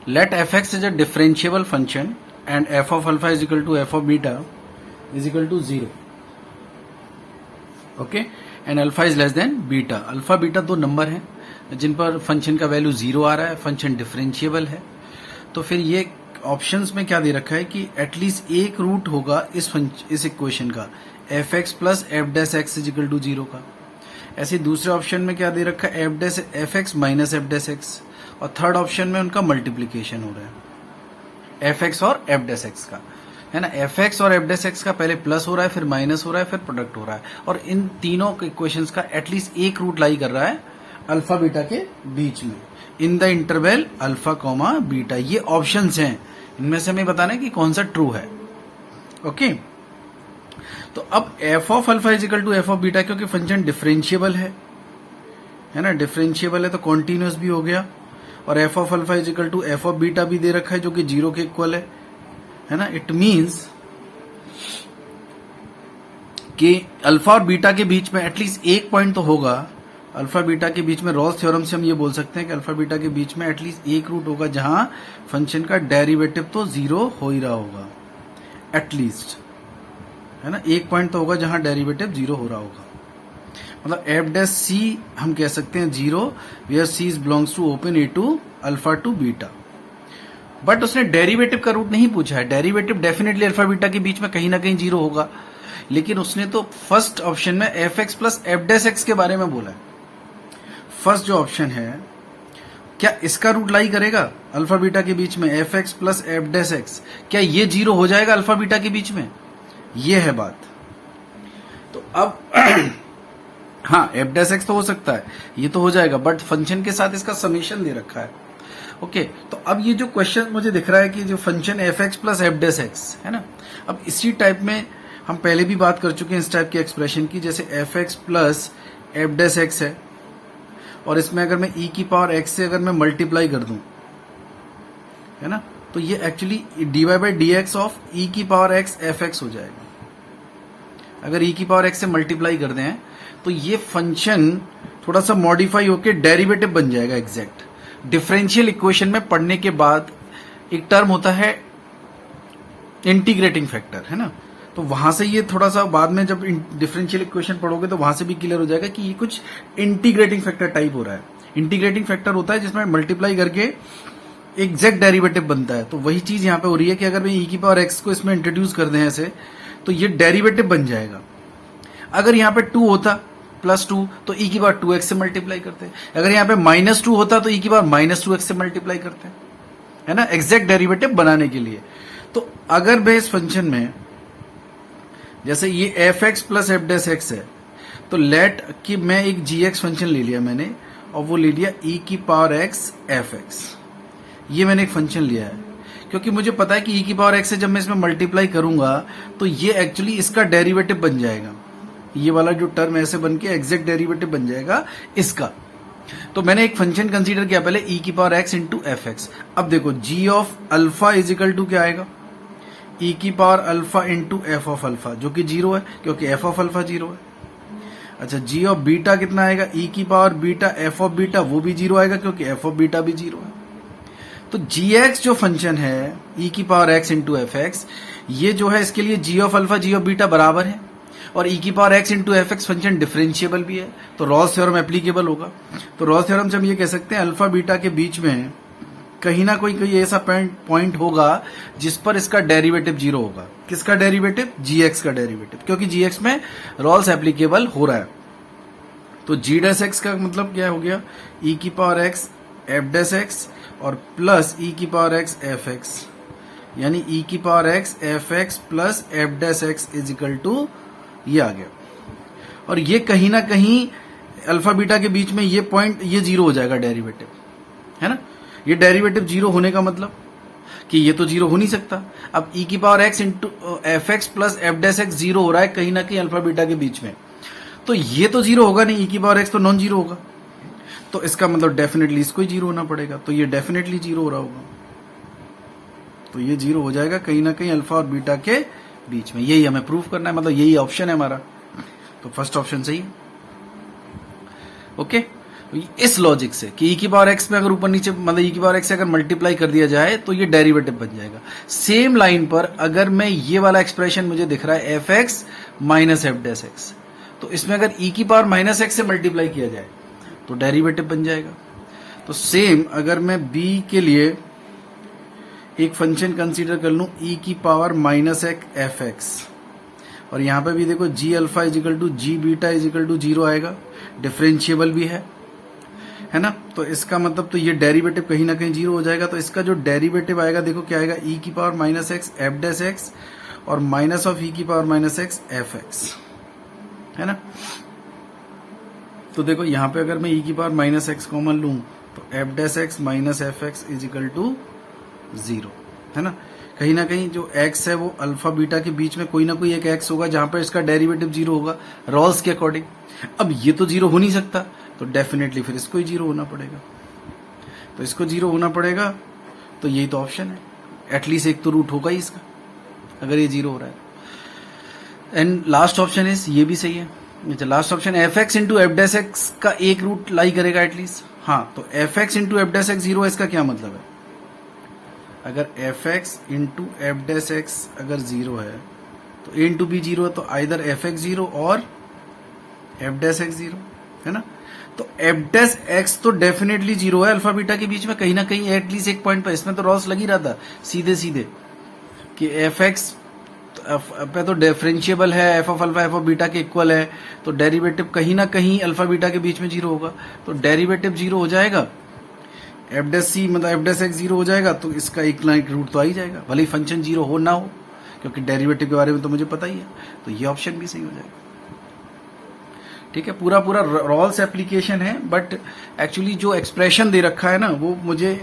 let fx is a differentiable function and f of alpha is equal to f of beta is equal to 0. Okay, and alpha is less then beta. Alpha beta दो number हैं जिन पर function का value 0 आ रहा है, function differentiable है. तो फिर ये ऑप्शंस में क्या दे रखा है कि एटलीस्ट एक रूट होगा इस इक्वेशन का F X plus F dash X is equal to 0 का. ऐसे दूसरे ऑप्शन में क्या दे रखा है F x minus f dash x, और थर्ड ऑप्शन में उनका मल्टीप्लीकेशन हो रहा है एफ एक्स और एफ डैश एक्स का, है ना. एफ एक्स और एफ डैश एक्स का पहले प्लस हो रहा है, फिर माइनस हो रहा है, फिर प्रोडक्ट हो रहा है, और इन तीनों इक्वेशंस का एटलीस्ट एक रूट लाई कर रहा है अल्फा बीटा के बीच में in the interval alpha comma beta. ये ऑप्शंस हैं, इनमें से हमें बताना है कि कौन सा ट्रू है. ओके, तो अब F of alpha is equal to F of beta, क्योंकि फंक्शन डिफरेंशिएबल है ना, डिफरेंशिएबल है तो कॉन्टिन्यूस भी हो गया, और F of alpha is equal to F of beta भी दे रखा है जो कि 0 के इक्वल है ना. इट मींस कि अल्फा और बीटा के बीच में एटलीस्ट एक पॉइंट तो होगा. अल्फा बीटा के बीच में रॉल्स थ्योरम से हम ये बोल सकते हैं कि अल्फा बीटा के बीच में एटलीस्ट एक रूट होगा जहां फंक्शन का डेरिवेटिव तो 0 हो ही रहा होगा एटलीस्ट, है ना. एक पॉइंट तो होगा जहां डेरिवेटिव 0 हो रहा होगा. मतलब एफ डैश सी हम कह सकते हैं 0 where C is belongs to open A to alpha to beta. But उसने डेरिवेटिव का रूट नहीं पूछा है. डेरिवेटिव डेफिनेटली अल्फा बीटा के बीच में कहीं ना कहीं 0 होगा, लेकिन उसने तो फर्स्ट ऑप्शन में F X plus F dash x के बारे में बोला है. फर्स्ट जो ऑप्शन है क्या इसका रूट लाई करेगा अल्फा बीटा के बीच में F X plus F dash x, क्या ये 0 हो जाएगा अल्फा बीटा के बीच में, ये है बात. तो अब हाँ, एफ डैश एक्स तो हो सकता है, ये तो हो जाएगा, बट फंक्शन के साथ इसका समेशन दे रखा है. ओके, तो अब ये जो क्वेश्चन मुझे दिख रहा है कि जो function F X plus F dash x है ना, अब इसी टाइप में हम पहले भी बात कर चुके हैं इस टाइप की एक्सप्रेशन की, जैसे F X plus F dash x है, और इसमें अगर मैं ई की पावर एक्स से अगर मैं मल्टीप्लाई कर दूं, है ना, तो ये actually d Y by D x of e की पावर एक्स एफ एक्स हो जाएगा. अगर ई की पावर एक्स से मल्टीप्लाई कर दें तो ये फंक्शन थोड़ा सा मॉडिफाई होकर डेरिवेटिव बन जाएगा एग्जैक्ट. डिफरेंशियल इक्वेशन में पढ़ने के बाद एक टर्म होता है इंटीग्रेटिंग फैक्टर, है ना, तो वहां से ये थोड़ा सा बाद में जब डिफरेंशियल इक्वेशन पढ़ोगे तो वहां से भी क्लियर हो जाएगा कि ये कुछ इंटीग्रेटिंग फैक्टर टाइप हो रहा है. इंटीग्रेटिंग फैक्टर होता है जिसमें मल्टीप्लाई करके एग्जैक्ट डेरिवेटिव बनता है. तो वही चीज यहां पे हो रही है कि अगर मैं ई की पावर एक्स को इसमें इंट्रोड्यूस कर दें ऐसे, तो ये डेरिवेटिव बन जाएगा. अगर यहाँ पे 2 होता +2 तो ई की पावर 2x से मल्टीप्लाई करते हैं. अगर यहाँ पे -2 होता तो ई की पावर -2x से मल्टीप्लाई करते हैं, है ना, एग्जैक्ट डेरिवेटिव बनाने के लिए. तो अगर मैं इस फंक्शन में जैसे ये F X plus F dash x है, तो लेट कि मैं एक जी एक्स फंक्शन ले लिया मैंने, और वो ले लिया ई की पावर एक्स एफ एक्स. ये मैंने एक फंक्शन लिया है क्योंकि मुझे पता है कि ई की पावर एक्स से जब मैं इसमें मल्टीप्लाई करूंगा तो ये एक्चुअली इसका डेरिवेटिव बन जाएगा. ये वाला जो टर्म ऐसे बन के एग्जैक्ट डेरिवेटिव बन जाएगा इसका. तो मैंने एक फंक्शन कंसीडर किया पहले ई की power x into F x. अब देखो g of alpha is equal to क्या आएगा, ई की power alpha into f of alpha, जो कि 0 है क्योंकि एफ ऑफ अल्फा 0 है. अच्छा, जी ऑफ बीटा कितना आएगा, ई की power beta F of beta, वो भी 0 आएगा क्योंकि एफ ऑफ बीटा भी 0 है. तो जी एक्स जो फंक्शन है ई की power x into F x, ये जो है इसके लिए g of alpha g of beta बराबर है, और ई की power x into F x function differentiable भी है, तो रॉल्स थ्योरम एप्लीकेबल होगा. तो रॉल्स थ्योरम से हम ये कह सकते हैं अल्फा बीटा के बीच में कहीं ना कोई ऐसा पॉइंट होगा जिस पर इसका डेरिवेटिव 0 होगा. किसका डेरिवेटिव, जी एक्स का डेरिवेटिव, क्योंकि जी एक्स में रॉल्स एप्लीकेबल हो रहा है. तो जी डैश एक्स का मतलब क्या हो गया, ई की power X F dash x और प्लस ई की पावर एक्स एफ एक्स, यानी ई की power X F X plus F dash X is equal to ये आ गया. और ये कहीं ना कहीं अल्फा बीटा के बीच में ये पॉइंट ये 0 हो जाएगा डेरिवेटिव, है ना. ये डेरिवेटिव 0 होने का मतलब कि ये तो 0 हो नहीं सकता. अब ई की power x into F X plus F dash x 0 हो रहा है कहीं ना कहीं अल्फा बीटा के बीच में, तो ये तो 0 होगा नहीं, ई की पावर एक्स तो नॉन 0 होगा, तो इसका मतलब डेफिनेटली इसको ही 0 होना पड़ेगा. तो ये डेफिनेटली 0 हो रहा होगा, तो ये 0 हो जाएगा कहीं ना कहीं अल्फा और बीटा के बीच में. यही हमें प्रूफ करना है, मतलब यही ऑप्शन है हमारा. तो फर्स्ट ऑप्शन सही है. ओके, इस लॉजिक से कि e की पावर x में अगर ऊपर नीचे मतलब e की पावर x से अगर मल्टीप्लाई कर दिया जाए तो ये डेरिवेटिव बन जाएगा। सेम लाइन पर अगर मैं ये वाला एक्सप्रेशन मुझे दिख रहा है fx minus f dash x, तो इसमें अगर e की पावर माइनस एक्स से मल्टीप्लाई किया जाए तो डेरिवेटिव बन जाएगा। तो सेम अगर मैं b के लिए एक फंक्शन कंसीडर कर लूं e की पावर माइनस एक एफ एक्स, और यहां पे भी देखो g alpha is equal to G beta is equal to 0 आएगा, डिफरेंशिएबल भी है ना। तो इसका मतलब तो ये डेरिवेटिव कहीं ना कहीं 0 हो जाएगा। तो इसका जो डेरिवेटिव आएगा देखो क्या आएगा, e की power minus x F dash x और माइनस ऑफ e की power minus x F x, है ना। तो देखो यहां पे अगर मैं e की पावर माइनस एक्स कॉमन लूं तो F dash x minus F X is equal to 0, है ना। कहीं ना कहीं जो x है वो अल्फा बीटा के बीच में कोई ना कोई एक x होगा जहां पर इसका डेरिवेटिव 0 होगा रॉल्स के अकॉर्डिंग। अब ये तो 0 हो नहीं सकता, तो डेफिनेटली फिर इसको ही 0 होना पड़ेगा। तो इसको 0 होना पड़ेगा, तो यही तो ऑप्शन है। एटलीस्ट एक तो रूट होगा ही इसका अगर ये 0 हो रहा है। एंड लास्ट ऑप्शन इज, ये भी सही है। अच्छा, last option F x into F dash X का एक रूट लाई करेगा एटलीस्ट। हाँ, तो F x into F dash x 0 है, इसका क्या मतलब है, अगर F x into F dash x अगर 0 है तो ए इंटू बी 0 है, तो आइदर एफ एक्स 0 और एफ डैश एक्स 0, है ना। तो एफ डैश एक्स तो डेफिनेटली 0 है अल्फा बीटा के बीच में कहीं ना कहीं एटलीस्ट एक पॉइंट पर। इसमें तो रॉस लग ही रहा था सीधे सीधे कि एफ एक्स पे तो डिफरेंशिएबल है, F of alpha F of beta के इक्वल है, तो डेरिवेटिव कहीं ना कहीं अल्फा बीटा के बीच में 0 होगा। तो डेरिवेटिव 0 हो जाएगा, एफ डैश सी मतलब एफ डैश एक्स 0 हो जाएगा, तो इसका एक रूट तो आ ही जाएगा, भले ही फंक्शन 0 हो ना हो, क्योंकि डेरिवेटिव के बारे में तो मुझे पता ही है। तो ये ऑप्शन भी सही हो जाएगा। ठीक है, पूरा पूरा रॉल्स एप्लीकेशन है, बट एक्चुअली जो एक्सप्रेशन दे रखा है ना वो मुझे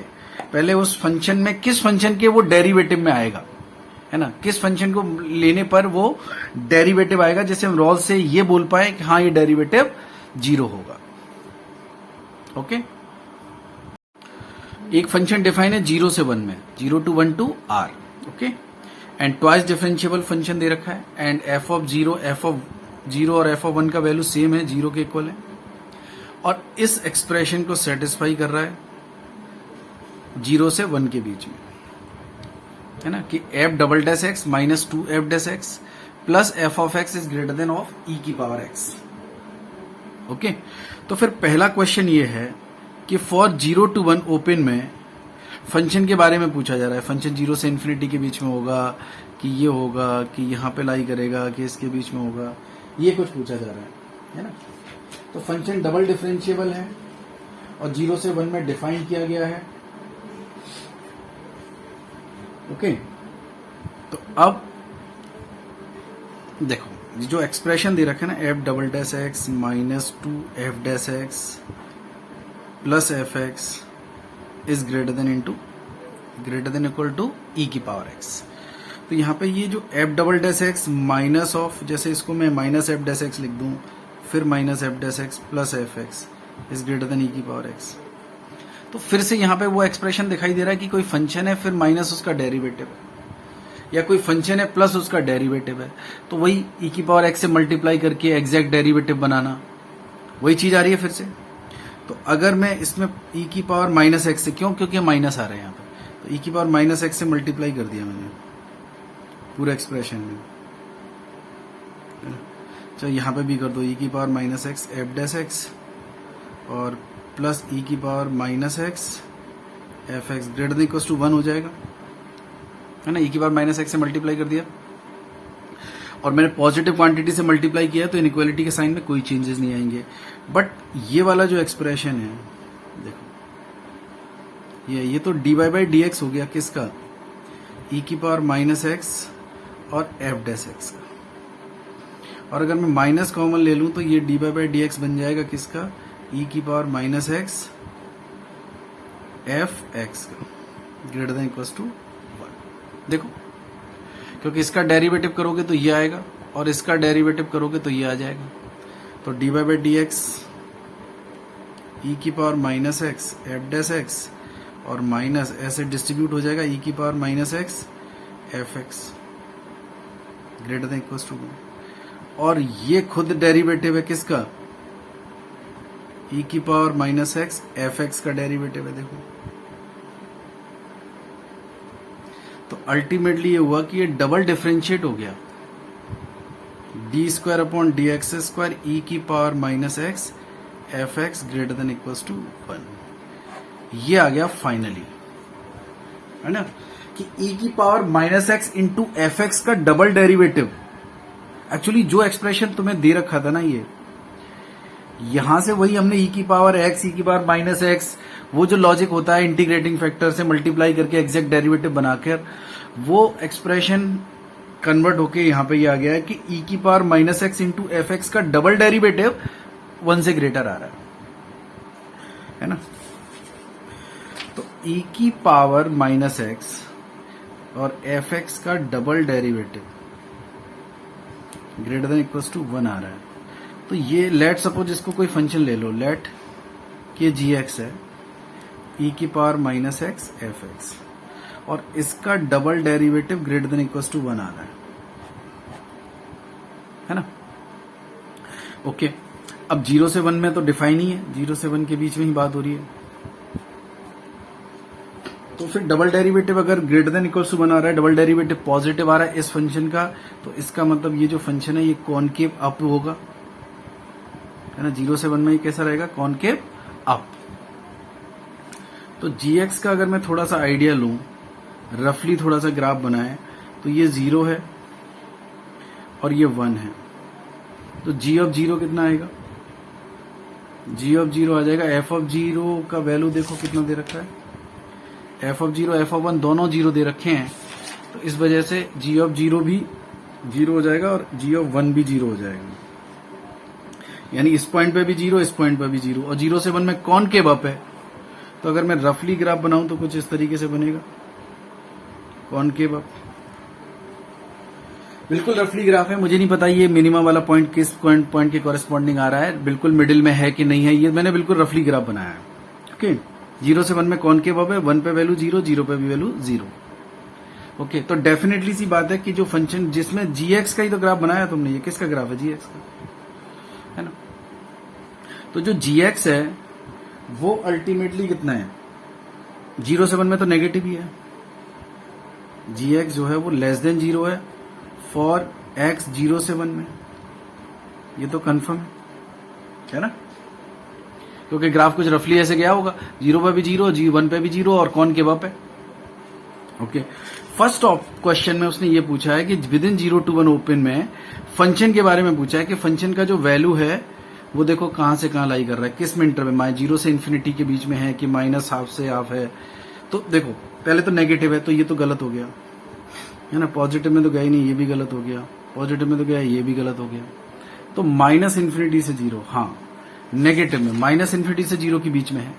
पहले उस फंक्शन में किस फंक्शन के वो डेरिवेटिव में आएगा, है ना, किस फंक्शन को लेने पर वो डेरिवेटिव आएगा, जैसे हम रॉल्स से ये बोल पाए कि हाँ ये डेरिवेटिव 0 होगा। ओके, एक फंक्शन डिफाइन है 0 से 1 में, 0 to 1 to r, okay, and twice differentiable function दे रखा है, एंड एफ ऑफ 0 और एफ ऑफ 1 का वैल्यू सेम है, 0 के इक्वल है, और इस एक्सप्रेशन को सेटिस्फाई कर रहा है 0 से 1 के बीच में, है ना, कि f double dash x minus 2 f dash x plus f of x is greater than of e की पावर एक्स। ओके, तो फिर पहला क्वेश्चन ये है कि फॉर 0 to 1 ओपन में फंक्शन के बारे में पूछा जा रहा है। फंक्शन 0 से इन्फिनिटी के बीच में होगा कि ये होगा कि यहाँ पे लाई करेगा कि इसके बीच में होगा, ये कुछ पूछा जा रहा है ना। तो फंक्शन डबल डिफरेंशिएबल है और 0 से 1 में डिफाइन किया गया है। ओके, तो अब देखो जो एक्सप्रेशन दे रखा है ना, f double dash x minus 2 f dash x plus f x is greater than equal to e की पावर एक्स। तो यहाँ पे ये जो f double dash x minus of, जैसे इसको मैं माइनस एफ डैश एक्स लिख दूं, फिर minus f dash x plus f x is greater than e की पावर एक्स, तो फिर से यहाँ पे वो एक्सप्रेशन दिखाई दे रहा है कि कोई फंक्शन है फिर माइनस उसका डेरिवेटिव है, या कोई फंक्शन है प्लस उसका डेरिवेटिव है, तो वही ई की पावर एक्स से मल्टीप्लाई करके एग्जैक्ट डेरिवेटिव बनाना, वही चीज आ रही है फिर से। तो अगर मैं इसमें ई की पावर माइनस एक्स से, क्योंकि माइनस आ रहे हैं यहाँ पे, तो ई की पावर माइनस एक्स से मल्टीप्लाई कर दिया मैंने पूरे एक्सप्रेशन में, चलो यहाँ पे भी कर दो, ई की power minus x F dash x और प्लस ई की power minus x F x greater than equal to 1 हो जाएगा, है ना। ई की पावर माइनस एक्स से मल्टीप्लाई कर दिया और मैंने पॉजिटिव क्वांटिटी से मल्टीप्लाई किया, तो इनइक्वालिटी के साइन में कोई चेंजेस नहीं आएंगे। बट ये वाला जो एक्सप्रेशन है देखो, ये तो D Y by D X हो गया किसका, ई की पावर माइनस एक्स और एफ डैश एक्स का, और अगर मैं माइनस कॉमन ले लूं तो ये D Y by D X बन जाएगा किसका, ई की power minus x F x का ग्रेटर देन इक्वल टू 1। देखो, क्योंकि इसका डेरिवेटिव करोगे तो ये आएगा और इसका डेरिवेटिव करोगे तो ये आ जाएगा, तो D Y by D x e की power minus x F dash x और माइनस ऐसे डिस्ट्रीब्यूट हो जाएगा, ई की power minus x F x greater than equal to 1, और ये खुद डेरिवेटिव है किसका, ई की power minus x F x का डेरिवेटिव है। देखो तो अल्टीमेटली ये हुआ कि ये डबल डिफरेंशिएट हो गया, d square upon d x square e की power minus x F x greater than equals to 1। ये आ गया फाइनली, है ना, कि e की power minus X into F x का डबल डेरिवेटिव। एक्चुअली जो एक्सप्रेशन तुम्हें दे रखा था ना, ये यहां से वही हमने e की पावर x e की पावर माइनस एक्स, वो जो लॉजिक होता है इंटीग्रेटिंग फैक्टर से मल्टीप्लाई करके एग्जैक्ट डेरिवेटिव बनाकर, वो एक्सप्रेशन कन्वर्ट होके यहां पे ये आ गया है कि e की power minus X into F x का डबल डेरिवेटिव 1 से ग्रेटर आ रहा है ना। तो e की पावर माइनस एक्स और एफ एक्स का double derivative greater than equals to 1 आ रहा है। तो ये लेट सपोज इसको कोई फंक्शन ले लो, लेट कि जी एक्स है, e की power minus x F X, और इसका double derivative greater than equals to 1 आ रहा है ना। ओके, अब 0 से 1 में तो डिफाइन ही है, 0 से 1 के बीच में ही बात हो रही है। तो फिर डबल डेरिवेटिव अगर ग्रेटर देन इक्वल्स टू 1 आ रहा है, डबल डेरिवेटिव पॉजिटिव आ रहा है इस फंक्शन का, तो इसका मतलब ये जो फंक्शन है ये कॉनकेव अप होगा, है ना। 0 से 1 में ये कैसा रहेगा, कॉनकेव अप। तो gx का अगर मैं थोड़ा सा आइडिया लूं, रफली थोड़ा सा ग्राफ बनाए, तो ये 0 है और ये 1 है, तो g ऑफ 0 कितना आएगा, g ऑफ 0 आ जाएगा, f ऑफ 0 का वैल्यू देखो कितना दे रखा है, f ऑफ 0 f ऑफ 1 दोनों 0 दे रखे हैं, तो इस वजह से g ऑफ 0 भी 0 हो जाएगा और g ऑफ 1 भी 0 हो जाएगा, यानी इस पॉइंट पे भी 0, इस पॉइंट पे भी 0, और 0 से 1 में कॉनकेव अप है। तो अगर मैं रफली ग्राफ बनाऊं तो कुछ इस तरीके से बनेगा, कॉनकेव अप। बिल्कुल रफली ग्राफ है, मुझे नहीं पता ये मिनिमम वाला पॉइंट किस पॉइंट के कॉरेस्पॉन्डिंग आ रहा है, बिल्कुल मिडिल में है कि नहीं है, ये मैंने बिल्कुल रफली ग्राफ बनाया है। ओके, 0 से 1 में कॉनकेव अप है, 1 पे वैल्यू 0, 0 पे भी वैल्यू 0। ओके, तो डेफिनेटली सी बात है कि जो फंक्शन जिसमें gx का ही तो ग्राफ बनाया तुमने, ये किसका ग्राफ है, gx का, है ना। तो जो gx है वो अल्टीमेटली कितना है, 0 से 1 में तो नेगेटिव ही है, gx जो है वो लेस देन 0 है फॉर x 0 से 1 में, ये तो कंफर्म है ना, क्योंकि ग्राफ कुछ रफली ऐसे गया होगा, 0 पे भी 0, g1 पे भी 0 और कॉनकेव अप है। ओके, फर्स्ट क्वेश्चन में उसने ये पूछा है कि विद इन 0 to 1 ओपन में फंक्शन के बारे में पूछा है कि फंक्शन का जो वैल्यू है वो देखो कहां से कहां लाई कर रहा है, किस में इंटरवल में, 0 से इन्फिनिटी के बीच में है कि माइनस हाफ से हाफ है। तो देखो पहले तो नेगेटिव है, तो ये तो गलत हो गया, है ना, पॉजिटिव में तो गया ही नहीं, ये भी गलत हो गया, पॉजिटिव में तो गया, ये भी गलत हो गया। तो माइनस इन्फिनिटी से 0, हाँ नेगेटिव में माइनस इन्फिनिटी से 0 के बीच में है,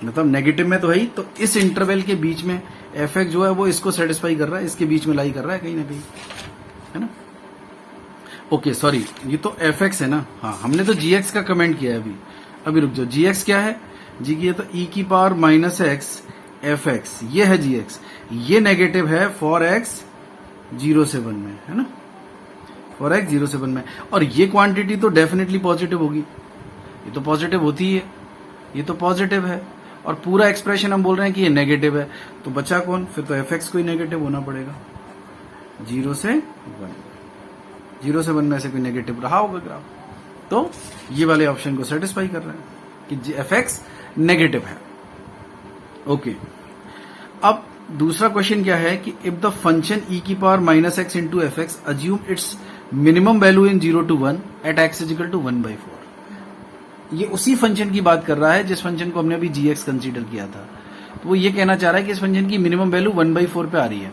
मतलब नेगेटिव में तो है ही, तो इस इंटरवल के बीच में एफ एक्स जो है वो इसको सेटिस्फाई कर रहा है, इसके बीच में लाई कर रहा है कहीं ना कहीं, है ना। ओके सॉरी, ये तो एफ एक्स है ना, हाँ हमने तो जी एक्स का कमेंट किया है अभी रुक जाओ, जी एक्स क्या है, जी की है तो ई की power minus x F x, ये है जी एक्स, ये नेगेटिव है फॉर एक्स 0 से 1 में, है ना, फॉर एक्स 0 से 1 में, और ये क्वांटिटी तो डेफिनेटली पॉजिटिव होगी, ये तो पॉजिटिव होती ही है, ये तो पॉजिटिव है, और पूरा एक्सप्रेशन हम बोल रहे हैं कि ये नेगेटिव है, तो बचा कौन, फिर तो एफ एक्स को ही नेगेटिव होना पड़ेगा, 0 से 1, 0 से 1 में से कोई नेगेटिव रहा होगा ग्राफ, तो ये वाले ऑप्शन को सेटिस्फाई कर रहे हैं कि एफ एक्स नेगेटिव है। ओके, अब दूसरा क्वेश्चन क्या है कि इफ द फंक्शन ई की power minus X into F X assume its minimum value in 0 to 1 at X is equal to 1/4। ये उसी फंक्शन की बात कर रहा है जिस फंक्शन को हमने अभी जी एक्स कंसिडर किया था, तो वो ये कहना चाह रहा है कि इस फंक्शन की मिनिमम वैल्यू 1/4 पे आ रही है।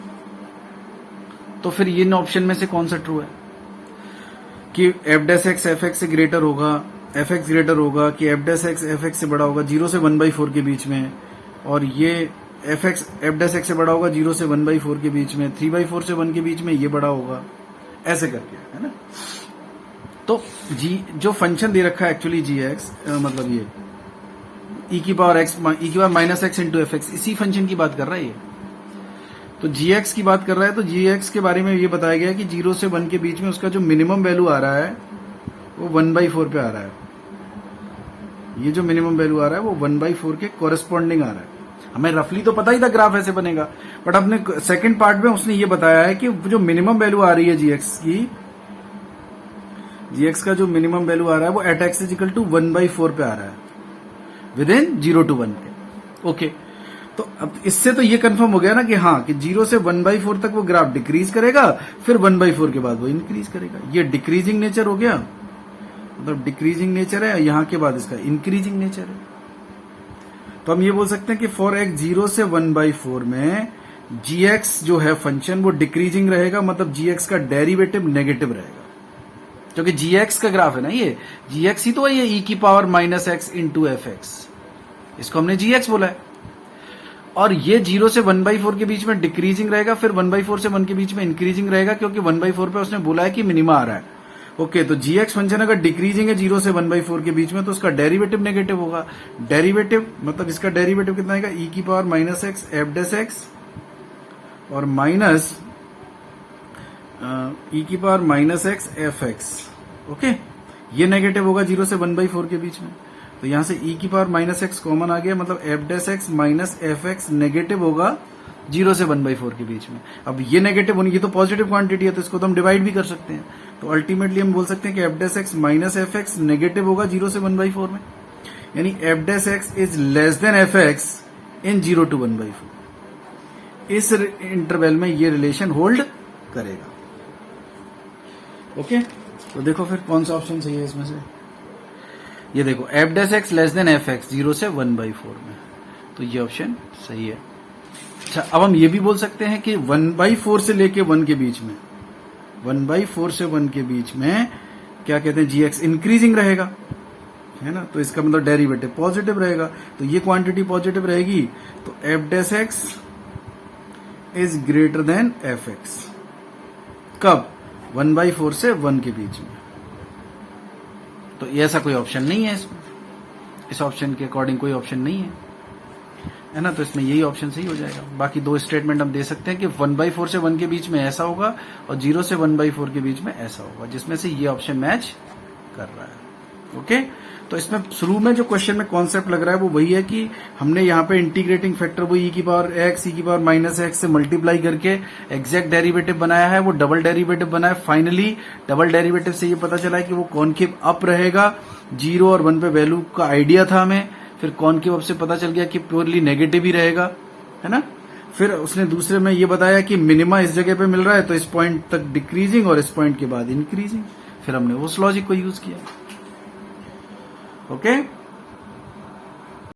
तो फिर इन ऑप्शन में से कौन सा ट्रू है कि F dash x F x से ग्रेटर होगा, एफ एक्स ग्रेटर होगा, कि F dash x F x से बड़ा होगा 0 से 1/4 के बीच में, और ये F x F dash x से बड़ा होगा 0 से 1/4 के बीच में, 3/4 से 1 के बीच में ये बड़ा होगा, ऐसे करके, है ना। तो जी जो फंक्शन दे रखा है एक्चुअली जी एक्स, मतलब ये ई की पावर एक्स ई की power minus X into F x, इसी फंक्शन की बात कर रहा है ये, तो जी एक्स की बात कर रहा है। तो जी एक्स के बारे में ये बताया गया कि 0 से 1 के बीच में उसका जो मिनिमम वैल्यू आ रहा है वो 1/4 पे आ रहा है, ये जो मिनिमम वैल्यू आ रहा है वो 1/4 के कोरेस्पॉन्डिंग आ रहा है। हमें रफली तो पता ही था ग्राफ ऐसे बनेगा, बट अपने सेकंड पार्ट में उसने ये बताया है कि जो मिनिमम वैल्यू आ रही है जीएक्स की, जीएक्स का जो मिनिमम वैल्यू आ रहा है वो at X is equal to 1/4 पे आ रहा है, विद इन 0 to 1 पे। ओके, तो अब इससे तो ये कंफर्म हो गया ना कि हाँ, कि 0 से 1/4 तक वो ग्राफ डिक्रीज करेगा, फिर 1/4 के बाद वो इंक्रीज करेगा। ये डिक्रीजिंग नेचर हो गया, मतलब डिक्रीजिंग नेचर है, यहां के बाद इसका इंक्रीजिंग नेचर है। तो हम ये बोल सकते हैं कि फॉर एक्स 0 से 1/4 में जीएक्स जो है फंक्शन वो डिक्रीजिंग रहेगा, मतलब जीएक्स का डेरिवेटिव नेगेटिव रहेगा, क्योंकि जीएक्स का ग्राफ है ना, ये जीएक्स ही तो है, ये ई की power minus X into F x, इसको हमने जीएक्स बोला है। और ये 0 से 1/4 के बीच में डिक्रीजिंग रहेगा, फिर 1/4 से 1 के बीच में इंक्रीजिंग रहेगा, क्योंकि 1/4 पे उसने बोला है कि मिनिमा आ रहा है। ओके, तो जीएक्स फंक्शन अगर डिक्रीजिंग है 0 से 1/4 के बीच में, तो उसका डेरिवेटिव नेगेटिव होगा। डेरिवेटिव मतलब इसका डेरिवेटिव कितना आएगा, ई की power minus x F dash x और माइनस ई की power minus x F x. Okay, ये नेगेटिव होगा 0 से 1/4 के बीच में, तो यहां से ई की पावर माइनस एक्स कॉमन आ गया, मतलब f dash x minus F x negative होगा 0 से 1/4 के बीच में। अब ये नेगेटिव होनी, ये तो पॉजिटिव क्वांटिटी है, तो इसको तो हम डिवाइड भी कर सकते हैं। तो अल्टीमेटली हम बोल सकते हैं कि f dash x minus F x negative होगा 0 से 1/4 में, यानी f dash x is less than F x in 0 to 1/4। इस इंटरवल में ये रिलेशन होल्ड करेगा। ओके, तो देखो फिर कौन सा ऑप्शन सही है इसमें से। ये देखो f dash x less than F x 0 से 1/4 में, तो ये ऑप्शन सही है। अच्छा, अब हम ये भी बोल सकते हैं कि 1/4 से लेके 1 के बीच में, 1/4 से 1 के बीच में क्या कहते हैं, जीएक्स इंक्रीजिंग रहेगा, है ना, तो इसका मतलब डेरिवेटिव पॉजिटिव रहेगा, तो ये क्वांटिटी पॉजिटिव रहेगी, तो F dash x is greater than F X. कब, 1/4 से 1 के बीच में। तो ये ऐसा कोई ऑप्शन नहीं है इसमें, इस ऑप्शन के अकॉर्डिंग कोई ऑप्शन नहीं है ना, तो इसमें यही ऑप्शन सही हो जाएगा। बाकी दो स्टेटमेंट हम दे सकते हैं कि 1/4 से 1 के बीच में ऐसा होगा और 0 से 1/4 के बीच में ऐसा होगा, जिसमें से ये ऑप्शन मैच कर रहा है। ओके, तो इसमें शुरू में जो क्वेश्चन में कॉन्सेप्ट लग रहा है वो वही है कि हमने यहाँ पे इंटीग्रेटिंग फैक्टर वो ई की पावर एक्स ई की पावर माइनस एक्स से मल्टीप्लाई करके एग्जैक्ट डेरिवेटिव बनाया है, वो डबल डेरिवेटिव बनाया। फाइनली डबल डेरिवेटिव से ये पता चला है कि वो कॉनकेव अप रहेगा, 0 और 1 पे वैल्यू का आइडिया था हमें, फिर कॉनकेव अप से पता चल गया कि प्योरली नेगेटिव ही रहेगा, है ना। फिर उसने दूसरे में ये बताया कि मिनिमा इस जगह पे मिल रहा है, तो इस पॉइंट तक डिक्रीजिंग और इस पॉइंट के बाद इंक्रीजिंग, फिर हमने उस लॉजिक को यूज किया। ओके